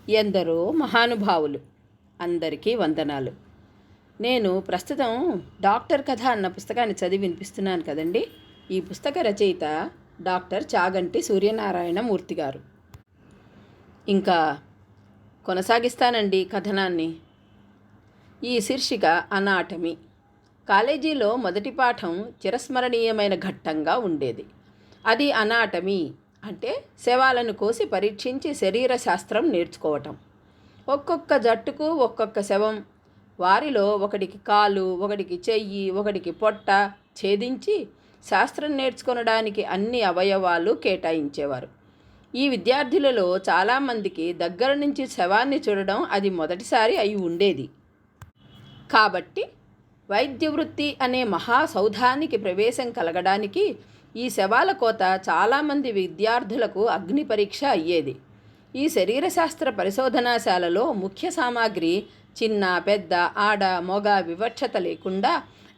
ఎందరో మహానుభావులు. అందరికీ వందనాలు. నేను ప్రస్తుతం డాక్టర్ కథ అన్న పుస్తకాన్ని చదివి వినిపిస్తున్నాను కదండి. ఈ పుస్తక రచయిత డాక్టర్ చాగంటి సూర్యనారాయణ మూర్తి గారు. ఇంకా కొనసాగిస్తానండి కథనాన్ని. ఈ శీర్షిక అనాటమీ. కాలేజీలో మొదటి పాఠం చిరస్మరణీయమైన ఘట్టంగా ఉండేది. అది అనాటమీ అంటే శవాలను కోసి పరీక్షించి శరీర శాస్త్రం నేర్చుకోవటం. ఒక్కొక్క జట్టుకు ఒక్కొక్క శవం, వారిలో ఒకడికి కాలు, ఒకడికి చెయ్యి, ఒకడికి పొట్ట ఛేదించి శాస్త్రం నేర్చుకొనడానికి అన్ని అవయవాలు కేటాయించేవారు. ఈ విద్యార్థులలో చాలామందికి దగ్గర నుంచి శవాన్ని చూడడం అది మొదటిసారి అయి ఉండేది. కాబట్టి వైద్య వృత్తి అనే మహాసౌధానికి ప్రవేశం కలగడానికి ఈ శవాల కోత చాలామంది విద్యార్థులకు అగ్ని పరీక్ష అయ్యేది. ఈ శరీరశాస్త్ర పరిశోధనాశాలలో ముఖ్య సామాగ్రి చిన్న పెద్ద ఆడ మొగ వివక్షత లేకుండా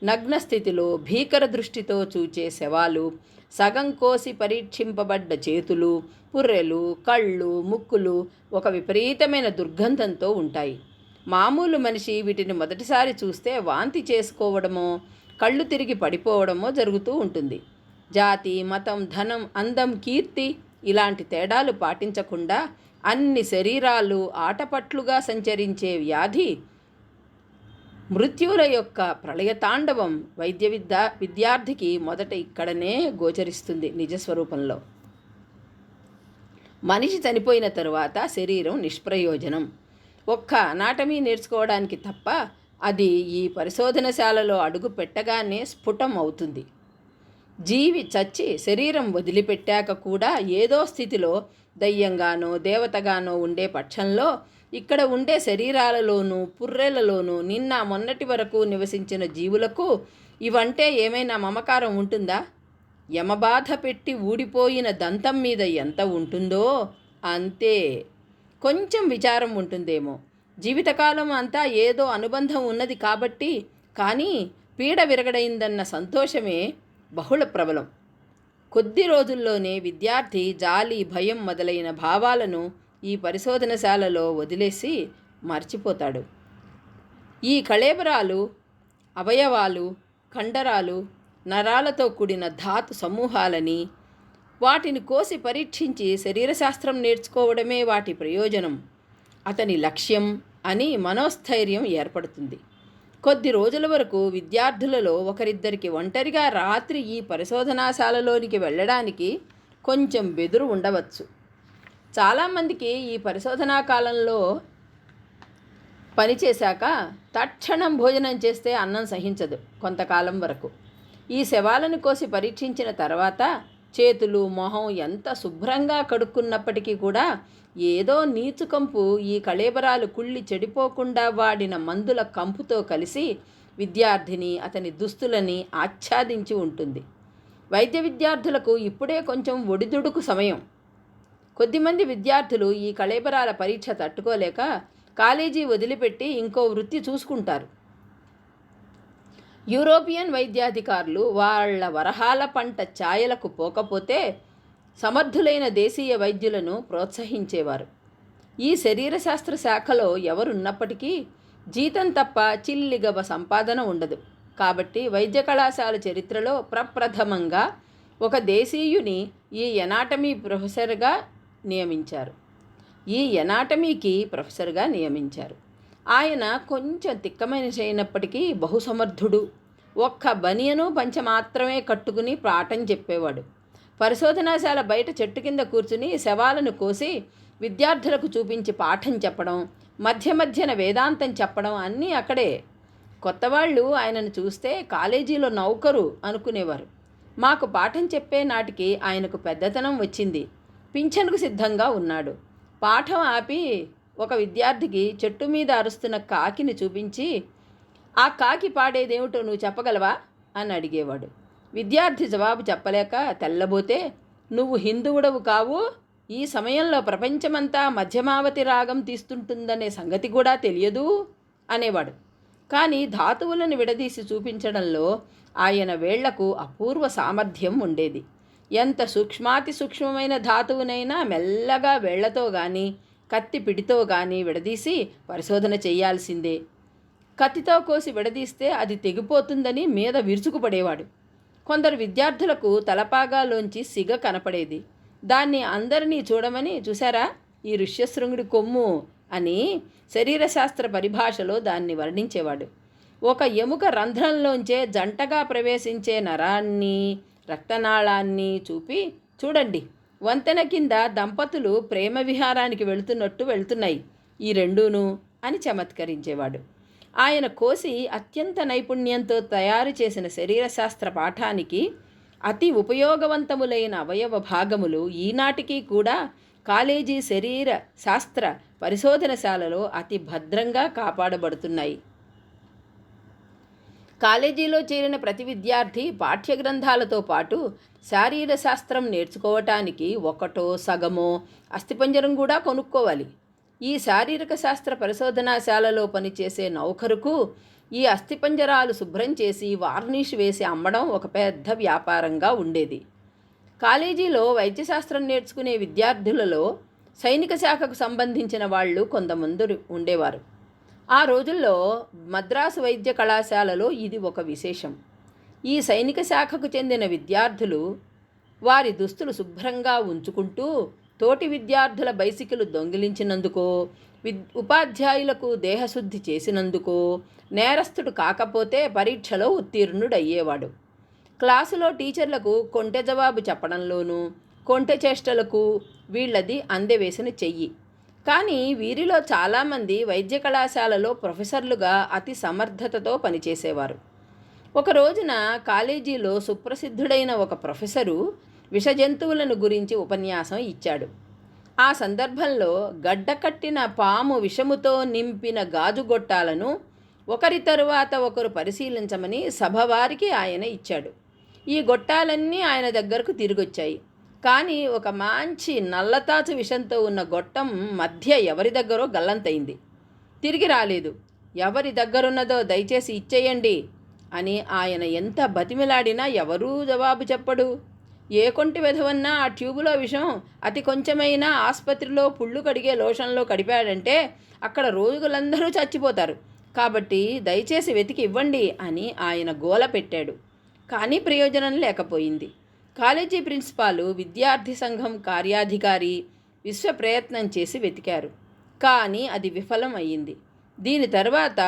నగ్న స్థితిలో భీకర దృష్టితో చూచే శవాలు, సగం కోసి పరీక్షింపబడ్డ చేతులు, పుర్రెలు, కళ్ళు, ముక్కులు ఒక విపరీతమైన దుర్గంధంతో ఉంటాయి. మామూలు మనిషి వీటిని మొదటిసారి చూస్తే వాంతి చేసుకోవడమో కళ్ళు తిరిగి పడిపోవడమో జరుగుతూ ఉంటుంది. జాతి, మతం, ధనం, అందం, కీర్తి ఇలాంటి తేడాలు పాటించకుండా అన్ని శరీరాలు ఆటపట్లుగా సంచరించే వ్యాధి మృత్యువుల యొక్క ప్రళయతాండవం విద్యార్థికి మొదట ఇక్కడనే గోచరిస్తుంది నిజస్వరూపంలో. మనిషి చనిపోయిన తరువాత శరీరం నిష్ప్రయోజనం. ఒక్క అనాటమీ నేర్చుకోవడానికి తప్ప అది ఈ పరిశోధనశాలలో అడుగు పెట్టగానే స్ఫుటం అవుతుంది. జీవి చచ్చి శరీరం వదిలిపెట్టాక కూడా ఏదో స్థితిలో దయ్యంగానో దేవతగానో ఉండే పక్షంలో ఇక్కడ ఉండే శరీరాలలోనూ పుర్రెలలోనూ నిన్న మొన్నటి వరకు నివసించిన జీవులకు ఇవంటే ఏమైనా మమకారం ఉంటుందా? యమబాధ పెట్టి ఊడిపోయిన దంతం మీద ఎంత ఉంటుందో అంతే. కొంచెం విచారం ఉంటుందేమో. జీవితకాలం అంతా ఏదో అనుబంధం ఉన్నది కాబట్టి, కానీ పీడ విరగడైందన్న సంతోషమే బహుళ ప్రబలం. కొద్ది రోజుల్లోనే విద్యార్థి జాలి, భయం మొదలైన భావాలను ఈ పరిశోధనశాలలో వదిలేసి మర్చిపోతాడు. ఈ కళేబరాలు, అవయవాలు, కండరాలు, నరాలతో కూడిన ధాతు సమూహాలని, వాటిని కోసి పరీక్షించి శరీరశాస్త్రం నేర్చుకోవడమే వాటి ప్రయోజనం, అతని లక్ష్యం అని మనోస్థైర్యం ఏర్పడుతుంది. కొద్ది రోజుల వరకు విద్యార్థులలో ఒకరిద్దరికి ఒంటరిగా రాత్రి ఈ పరిశోధనాశాలలోనికి వెళ్ళడానికి కొంచెం బెదురు ఉండవచ్చు. చాలామందికి ఈ పరిశోధనా కాలంలో పనిచేశాక తక్షణం భోజనం చేస్తే అన్నం సహించదు కొంతకాలం వరకు. ఈ శవాలను కోసి పరీక్షించిన తర్వాత చేతులు, మొహం ఎంత శుభ్రంగా కడుక్కున్నప్పటికీ కూడా ఏదో నీచు కంపు ఈ కళేబరాలు కుళ్ళి చెడిపోకుండా వాడిన మందుల కంపుతో కలిసి విద్యార్థిని, అతని దుస్తులని ఆచ్ఛాదించి ఉంటుంది. వైద్య విద్యార్థులకు ఇప్పుడే కొంచెం ఒడిదుడుకు సమయం. కొద్దిమంది విద్యార్థులు ఈ కళేబరాల పరీక్ష తట్టుకోలేక కాలేజీ వదిలిపెట్టి ఇంకో వృత్తి చూసుకుంటారు. యూరోపియన్ వైద్యాధికారులు వాళ్ళ వరహాల పంట ఛాయలకు పోకపోతే సమర్థులైన దేశీయ వైద్యులను ప్రోత్సహించేవారు. ఈ శరీరశాస్త్ర శాఖలో ఎవరున్నప్పటికీ జీతం తప్ప చిల్లిగవ సంపాదన ఉండదు. కాబట్టి వైద్య కళాశాల చరిత్రలో ప్రప్రథమంగా ఒక దేశీయుని ఈ ఎనాటమీ ప్రొఫెసర్గా నియమించారు. ఆయన కొంచెం తిక్కమనిషి అయినప్పటికీ బహుసమర్థుడు. ఒక్క బనియను పంచె మాత్రమే కట్టుకుని పాఠం చెప్పేవాడు. పరిశోధనాశాల బయట చెట్టు కింద కూర్చుని శవాలను కోసి విద్యార్థులకు చూపించి పాఠం చెప్పడం, మధ్య మధ్యన వేదాంతం చెప్పడం అన్నీ అక్కడే. కొత్తవాళ్ళు ఆయనను చూస్తే కాలేజీలో నౌకరు అనుకునేవారు. మాకు పాఠం చెప్పే నాటికి ఆయనకు పెద్దతనం వచ్చింది. పింఛన్కు సిద్ధంగా ఉన్నాడు. పాఠం ఆపి ఒక విద్యార్థికి చెట్టు మీద అరుస్తున్న కాకిని చూపించి, ఆ కాకి పాడేదేమిటో నువ్వు చెప్పగలవా అని అడిగేవాడు. విద్యార్థి జవాబు చెప్పలేక తెల్లబోతే, నువ్వు హిందువుడవు కావు, ఈ సమయంలో ప్రపంచమంతా మధ్యమావతి రాగం తీస్తుంటుందనే సంగతి కూడా తెలియదు అనేవాడు. కానీ ధాతువులను విడదీసి చూపించడంలో ఆయన వేళ్లకు అపూర్వ సామర్థ్యం ఉండేది. ఎంత సూక్ష్మాతి సూక్ష్మమైన ధాతువునైనా మెల్లగా వేళ్లతో కానీ కత్తి పిడితో గాని విడదీసి పరిశోధన చేయాల్సిందే. కత్తితో కోసి విడదీస్తే అది తెగిపోతుందని మీద విరుచుకుపడేవాడు. కొందరు విద్యార్థులకు తలపాగాలోంచి సిగ కనపడేది. దాన్ని అందరినీ చూడమని, చూశారా ఈ ఋష్యశృంగుడి కొమ్ము అని శరీరశాస్త్ర పరిభాషలో దాన్ని వర్ణించేవాడు. ఒక ఎముక రంధ్రంలోంచే జంటగా ప్రవేశించే నరాన్ని, రక్తనాళాన్ని చూపి, చూడండి వంతెన కింద దంపతులు ప్రేమ విహారానికి వెళుతున్నట్టు వెళుతున్నాయి ఈ రెండూను అని చమత్కరించేవాడు. ఆయన కోసి అత్యంత నైపుణ్యంతో తయారు చేసిన శరీరశాస్త్ర పాఠానికి అతి ఉపయోగవంతములైన అవయవ భాగములు ఈనాటికి కూడా కాలేజీ శరీర శాస్త్ర పరిశోధనశాలలో అతి భద్రంగా కాపాడబడుతున్నాయి. కాలేజీలో చేరిన ప్రతి విద్యార్థి పాఠ్య గ్రంథాలతో పాటు శారీర శాస్త్రం నేర్చుకోవటానికి ఒకటో సగమో అస్థిపంజరం కూడా కొనుక్కోవాలి. ఈ శారీరక శాస్త్ర పరిశోధనాశాలలో పనిచేసే నౌకరుకు ఈ అస్థిపంజరాలు శుభ్రం చేసి వార్నిష్ వేసి అమ్మడం ఒక పెద్ద వ్యాపారంగా ఉండేది. కాలేజీలో వైద్యశాస్త్రం నేర్చుకునే విద్యార్థులలో సైనిక శాఖకు సంబంధించిన వాళ్ళు కొంతమంది ఉండేవారు. ఆ రోజుల్లో మద్రాసు వైద్య కళాశాలలో ఇది ఒక విశేషం. ఈ సైనిక శాఖకు చెందిన విద్యార్థులు వారి దుస్తులు శుభ్రంగా ఉంచుకుంటూ తోటి విద్యార్థుల బైసికిల్ దొంగిలించినందుకో, ఉపాధ్యాయులకు దేహశుద్ధి చేసినందుకో నేరస్తుడు కాకపోతే పరీక్షలో ఉత్తీర్ణుడయ్యేవాడు. క్లాసులో టీచర్లకు కొంటె జవాబు చెప్పడంలోనూ, కొంటె చేష్టలకు వీళ్ళది అందెవేసిన చెయ్యి. కానీ వీరిలో చాలామంది వైద్య కళాశాలలో ప్రొఫెసర్లుగా అతి సమర్థతతో పనిచేసేవారు. ఒక రోజున కాలేజీలో సుప్రసిద్ధుడైన ఒక ప్రొఫెసరు విష జంతువులను గురించి ఉపన్యాసం ఇచ్చాడు. ఆ సందర్భంలో గడ్డకట్టిన పాము విషముతో నింపిన గాజుగొట్టాలను ఒకరి తరువాత ఒకరు పరిశీలించమని సభవారికి ఆయన ఇచ్చాడు. ఈ గొట్టాలన్నీ ఆయన దగ్గరకు తిరిగొచ్చాయి. కానీ ఒక మంచి నల్లతాచు విషంతో ఉన్న గొట్టం మధ్య ఎవరి దగ్గరో గల్లంతైంది. తిరిగి రాలేదు. ఎవరి దగ్గరున్నదో దయచేసి ఇచ్చేయండి అని ఆయన ఎంత బతిమిలాడినా ఎవరూ జవాబు చెప్పడు. ఏ కొంటి వెధవన్నా ఆ ట్యూబులో విషం అతి కొంచెమైనా ఆసుపత్రిలో పుళ్ళు కడిగే లోషన్లో కడిపాడంటే అక్కడ రోగులందరూ చచ్చిపోతారు. కాబట్టి దయచేసి వెతికి ఇవ్వండి అని ఆయన గోల పెట్టాడు. కానీ ప్రయోజనం లేకపోయింది. కాలేజీ ప్రిన్సిపాలు, విద్యార్థి సంఘం కార్యాధికారి విశ్వ ప్రయత్నం చేసి వెతికారు. కానీ అది విఫలం అయ్యింది. దీని తర్వాత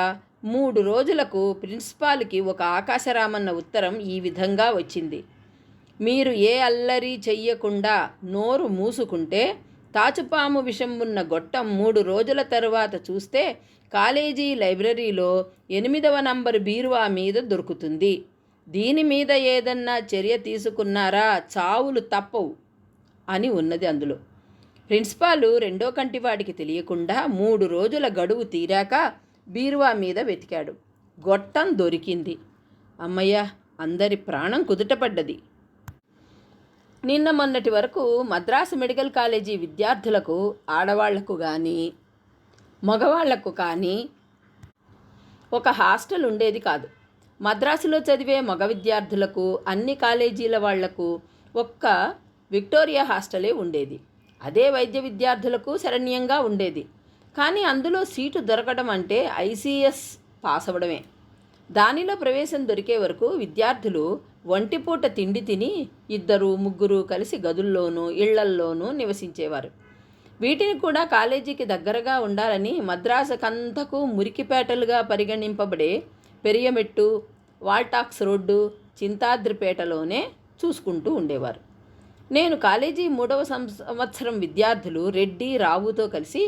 3 రోజులకు ప్రిన్సిపాల్కి ఒక ఆకాశరామన్న ఉత్తరం ఈ విధంగా వచ్చింది: మీరు ఏ అల్లరి చెయ్యకుండా నోరు మూసుకుంటే తాచుపాము విషం ఉన్న గొట్టం 3 రోజుల తరువాత చూస్తే కాలేజీ లైబ్రరీలో 8వ నంబరు బీరువా మీద దొరుకుతుంది. దీని మీద ఏదన్నా చర్య తీసుకున్నారా చావులు తప్పవు అని ఉన్నది అందులో. ప్రిన్సిపాలు రెండో కంటివాడికి తెలియకుండా 3 రోజుల గడువు తీరాక బీరువా మీద వెతికాడు. గొట్టం దొరికింది. అమ్మయ్య, అందరి ప్రాణం కుదుటపడ్డది. నిన్న మొన్నటి వరకు మద్రాసు మెడికల్ కాలేజీ విద్యార్థులకు, ఆడవాళ్లకు కానీ మగవాళ్లకు కానీ ఒక హాస్టల్ ఉండేది కాదు. మద్రాసులో చదివే మగ విద్యార్థులకు, అన్ని కాలేజీల వాళ్లకు ఒక్క విక్టోరియా హాస్టలే ఉండేది. అదే వైద్య విద్యార్థులకు శరణ్యంగా ఉండేది. కానీ అందులో సీటు దొరకడం అంటే ఐసీఎస్ పాస్ అవ్వడమే. దానిలో ప్రవేశం దొరికే వరకు విద్యార్థులు ఒంటిపూట తిండి తిని 2, 3 కలిసి గదుల్లోనూ ఇళ్లల్లోనూ నివసించేవారు. వీటిని కూడా కాలేజీకి దగ్గరగా ఉండాలని మద్రాసుకంతకు మురికిపేటలుగా పరిగణింపబడే పెరియమెట్టు, వాల్టాక్స్ రోడ్డు, చింతాద్రిపేటలోనే చూసుకుంటూ ఉండేవారు. నేను కాలేజీ 3వ సంవత్సరం విద్యార్థులు రెడ్డి, రావుతో కలిసి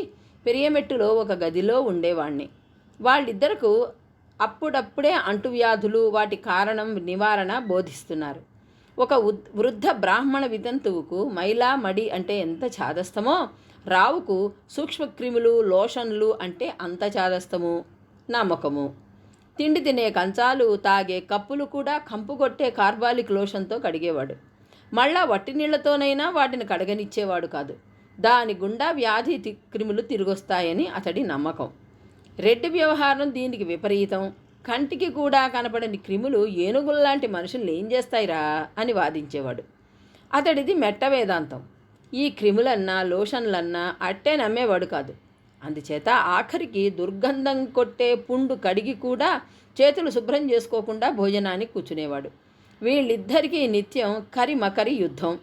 పెరియమెట్టులో ఒక గదిలో ఉండేవాణ్ణి. వాళ్ళిద్దరకు అప్పుడప్పుడే అంటువ్యాధులు, వాటి కారణం, నివారణ బోధిస్తున్నారు. ఒక వృద్ధ బ్రాహ్మణ వితంతువుకు మైలా మడి అంటే ఎంత చాదస్తమో, రావుకు సూక్ష్మక్రిములు, లోషన్లు అంటే అంత చాదస్తము, నమ్మకము. తిండి తినే కంచాలు, తాగే కప్పులు కూడా కంపుగొట్టే కార్బాలిక్ లోషన్తో కడిగేవాడు. మళ్ళా వట్టి నీళ్లతోనైనా వాటిని కడగనిచ్చేవాడు కాదు. దాని గుండా వ్యాధి క్రిములు తిరిగొస్తాయని అతడి నమ్మకం. రెడ్డి వ్యవహారం దీనికి విపరీతం. కంటికి కూడా కనపడని క్రిములు ఏనుగుల్లాంటి మనుషుల్ని ఏం చేస్తాయిరా అని వాదించేవాడు. అతడిది మెట్ట వేదాంతం. ఈ క్రిములన్నా లోషన్లన్నా అట్టే నమ్మేవాడు కాదు. అందుచేత ఆఖరికి దుర్గంధం కొట్టే పుండు కడిగి కూడా చేతులు శుభ్రం చేసుకోకుండా భోజనానికి కూర్చునేవాడు. వీళ్ళిద్దరికీ నిత్యం కరిమకరి యుద్ధం.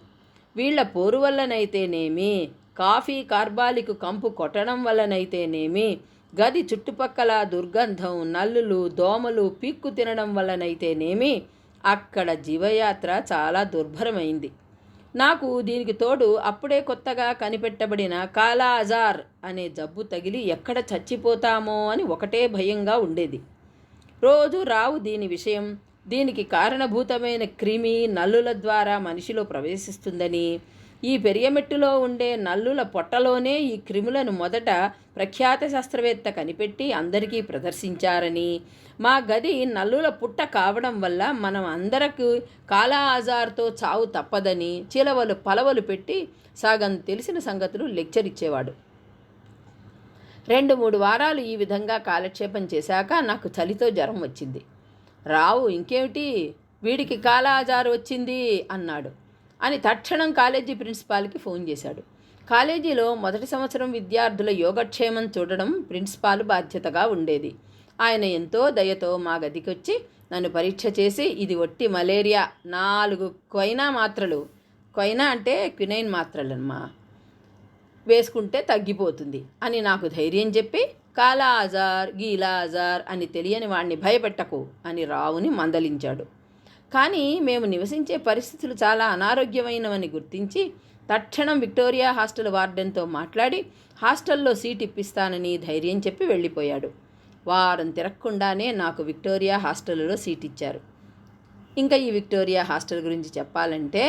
వీళ్ల పోరు వల్లనైతేనేమి, కాఫీ కార్బాలికు కంపు కొట్టడం వల్లనైతేనేమి, గది చుట్టుపక్కల దుర్గంధం, నల్లులు, దోమలు పీక్కు తినడం వల్లనైతేనేమి అక్కడ జీవయాత్ర చాలా దుర్భరమైంది. నాకు దీనికి తోడు అప్పుడే కొత్తగా కనిపెట్టబడిన కాలా అజార్ అనే జబ్బు తగిలి ఎక్కడ చచ్చిపోతామో అని ఒకటే భయంగా ఉండేది. రోజు రావు దీని విషయం, దీనికి కారణభూతమైన క్రిమి నల్లుల ద్వారా మనిషిలో ప్రవేశిస్తుందని, ఈ పెరియమెట్టులో ఉండే నల్లుల పొట్టలోనే ఈ క్రిములను మొదట ప్రఖ్యాత శాస్త్రవేత్త కనిపెట్టి అందరికీ ప్రదర్శించారని, మా గది నల్లుల పుట్ట కావడం వల్ల మనం అందరికీ కాలా ఆజార్తో చావు తప్పదని చిలవలు పలవలు పెట్టి సగం తెలిసిన సంగతులు లెక్చర్ ఇచ్చేవాడు. 2-3 వారాలు ఈ విధంగా కాలక్షేపం చేశాక నాకు చలితో జ్వరం వచ్చింది. రావు ఇంకేమిటి, వీడికి కాలా ఆజార్ వచ్చింది అన్నాడు అని తక్షణం కాలేజీ ప్రిన్సిపాల్కి ఫోన్ చేశాడు. కాలేజీలో మొదటి సంవత్సరం విద్యార్థుల యోగక్షేమం చూడడం ప్రిన్సిపాల్ బాధ్యతగా ఉండేది. ఆయన ఎంతో దయతో మా గదికొచ్చి నన్ను పరీక్ష చేసి, ఇది ఒట్టి మలేరియా, 4 క్వైనా మాత్రలు, క్వైనా అంటే క్వినైన్ మాత్రలమ్మా, వేసుకుంటే తగ్గిపోతుంది అని నాకు ధైర్యం చెప్పి, కాలా ఆజార్ గీలా ఆజార్ అని తెలియని వాణ్ణి భయపెట్టకు అని రావుని మందలించాడు. కానీ మేము నివసించే పరిస్థితులు చాలా అనారోగ్యమైనవని గుర్తించి తక్షణం విక్టోరియా హాస్టల్ వార్డెన్తో మాట్లాడి హాస్టల్లో సీట్ ఇప్పిస్తానని ధైర్యం చెప్పి వెళ్ళిపోయాడు. వారం తిరగకుండానే నాకు విక్టోరియా హాస్టల్లో సీట్ ఇచ్చారు. ఇంకా ఈ విక్టోరియా హాస్టల్ గురించి చెప్పాలంటే,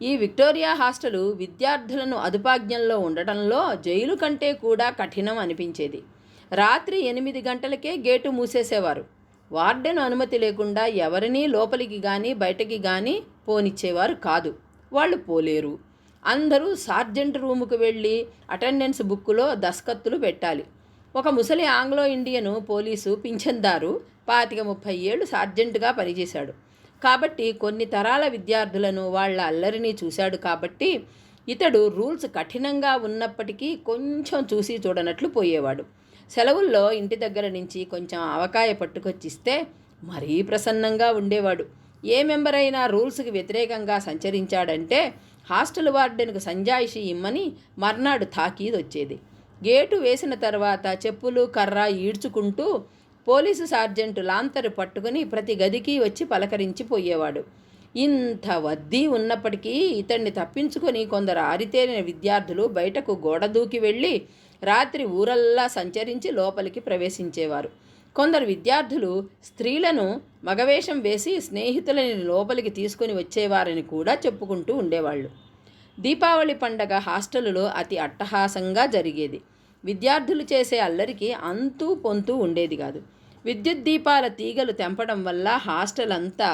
ఈ విక్టోరియా హాస్టలు విద్యార్థులను అదుపాజ్ఞంలో ఉండటంలో జైలు కంటే కూడా కఠినం అనిపించేది. రాత్రి 8 గంటలకే గేటు మూసేసేవారు. వార్డెన్ అనుమతి లేకుండా ఎవరినీ లోపలికి కానీ బయటకి కానీ పోనిచ్చేవారు కాదు. వాళ్ళు పోలేరు. అందరూ సార్జెంట్ రూముకు వెళ్ళి అటెండెన్స్ బుక్కులో దస్కత్తులు పెట్టాలి. ఒక ముసలి ఆంగ్లో ఇండియను పోలీసు పింఛన్దారు 25-30 ఏళ్ళు సార్జెంటుగా పనిచేశాడు. కాబట్టి కొన్ని తరాల విద్యార్థులను వాళ్ళ అల్లరిని చూశాడు. కాబట్టి ఇతడు రూల్స్ కఠినంగా ఉన్నప్పటికీ కొంచెం చూసి చూడనట్లు పోయేవాడు. సెలవుల్లో ఇంటి దగ్గర నుంచి కొంచెం ఆవకాయ పట్టుకొచ్చిస్తే మరీ ప్రసన్నంగా ఉండేవాడు. ఏ మెంబర్ అయినా రూల్స్కి వ్యతిరేకంగా సంచరించాడంటే హాస్టల్ వార్డెన్కు సంజాయిషి ఇమ్మని మర్నాడు తాకీదు వచ్చేది. గేటు వేసిన తర్వాత చెప్పులు కర్ర ఈడ్చుకుంటూ పోలీసు సార్జెంటు లాంతరు పట్టుకుని ప్రతి గదికి వచ్చి పలకరించి పోయేవాడు. ఇంత వద్దీ ఉన్నప్పటికీ ఇతన్ని తప్పించుకొని కొందరు ఆరితేరిన విద్యార్థులు బయటకు గోడ దూకి వెళ్ళి రాత్రి ఊరల్లా సంచరించి లోపలికి ప్రవేశించేవారు. కొందరు విద్యార్థులు స్త్రీలను మగవేషం వేసి స్నేహితులని లోపలికి తీసుకొని వచ్చేవారని కూడా చెప్పుకుంటూ ఉండేవాళ్ళు. దీపావళి పండగ హాస్టలులో అతి అట్టహాసంగా జరిగేది. విద్యార్థులు చేసే అల్లరికి అంతూ పొంతూ ఉండేది కాదు. విద్యుత్ దీపాల తీగలు తెంపడం వల్ల హాస్టల్ అంతా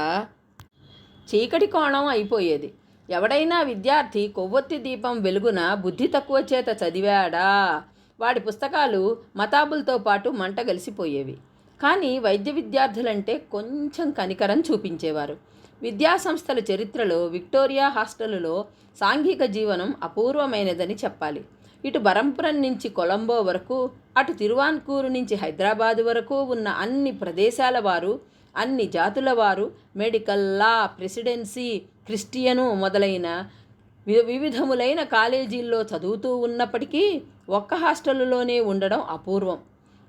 చీకటి కోణం అయిపోయేది. ఎవడైనా విద్యార్థి కొవ్వొత్తి దీపం వెలుగున బుద్ధి తక్కువ చేత చదివాడా, వాడి పుస్తకాలు మతాబులతో పాటు మంట కలిసిపోయేవి. కానీ వైద్య విద్యార్థులంటే కొంచెం కనికరం చూపించేవారు. విద్యాసంస్థల చరిత్రలో విక్టోరియా హాస్టలులో సాంఘిక జీవనం అపూర్వమైనదని చెప్పాలి. ఇటు బరంపురం నుంచి కొలంబో వరకు, అటు తిరువాన్కూరు నుంచి హైదరాబాదు వరకు ఉన్న అన్ని ప్రదేశాల వారు, అన్ని జాతుల వారు మెడికల్, లా, ప్రెసిడెన్సీ, క్రిస్టియను మొదలైన వివిధములైన కాలేజీల్లో చదువుతూ ఉన్నప్పటికీ ఒక్క హాస్టల్లోనే ఉండడం అపూర్వం.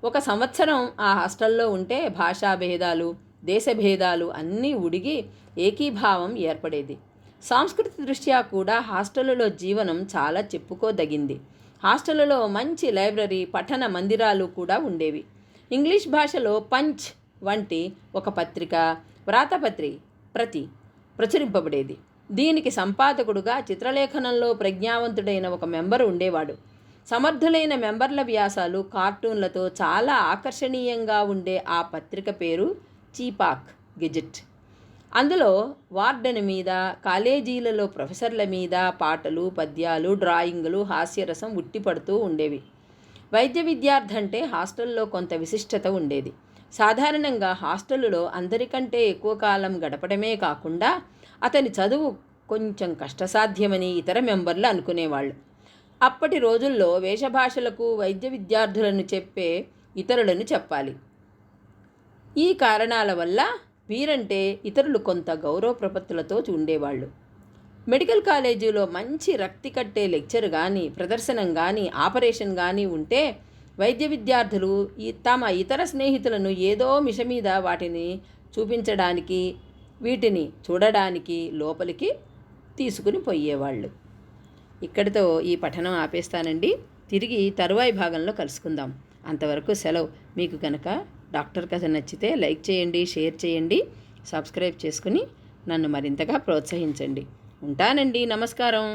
1 సంవత్సరం ఆ హాస్టల్లో ఉంటే భాషా భేదాలు, దేశభేదాలు అన్నీ ఉడిగి ఏకీభావం ఏర్పడేది. సాంస్కృతిక దృష్ట్యా కూడా హాస్టలులో జీవనం చాలా చెప్పుకోదగింది. హాస్టలులో మంచి లైబ్రరీ, పఠన మందిరాలు కూడా ఉండేవి. ఇంగ్లీష్ భాషలో పంచ్ వంటి ఒక పత్రిక, ప్రతి ప్రచురింపబడేది. దీనికి సంపాదకుడుగా చిత్రలేఖనంలో ప్రజ్ఞావంతుడైన ఒక మెంబరు ఉండేవాడు. సమర్థులైన మెంబర్ల వ్యాసాలు, కార్టూన్లతో చాలా ఆకర్షణీయంగా ఉండే ఆ పత్రిక పేరు చీపాక్ గెజెట్. అందులో వార్డెన్ మీద, కాలేజీలలో ప్రొఫెసర్ల మీద పాటలు, పద్యాలు, డ్రాయింగులు, హాస్యరసం ఉట్టిపడుతూ ఉండేవి. వైద్య విద్యార్థి అంటే హాస్టల్లో కొంత విశిష్టత ఉండేది. సాధారణంగా హాస్టలులో అందరికంటే ఎక్కువ కాలం గడపడమే కాకుండా అతని చదువు కొంచెం కష్టసాధ్యమని ఇతర మెంబర్లు అనుకునేవాళ్ళు. అప్పటి రోజుల్లో వేషభాషలకు వైద్య విద్యార్థులను చెప్పే ఇతరులను చెప్పాలి. ఈ కారణాల వల్ల వీరంటే ఇతరులు కొంత గౌరవ ప్రపత్తులతో ఉండేవాళ్ళు. మెడికల్ కాలేజీలో మంచి రక్తి కట్టే లెక్చర్ కానీ, ప్రదర్శనం కానీ, ఆపరేషన్ కానీ ఉంటే వైద్య విద్యార్థులు తమ ఇతర స్నేహితులను ఏదో మిష మీద వాటిని చూపించడానికి, వీటిని చూడడానికి లోపలికి తీసుకుని పోయేవాళ్ళు. ఇక్కడితో ఈ పఠనం ఆపేస్తానండి. తిరిగి తరువాయి భాగంలో కలుసుకుందాం. అంతవరకు సెలవు. మీకు కనుక డాక్టర్ కథ నచ్చితే లైక్ చేయండి, షేర్ చేయండి, సబ్స్క్రైబ్ చేసుకుని నన్ను మరింతగా ప్రోత్సహించండి. ఉంటానండి. నమస్కారం.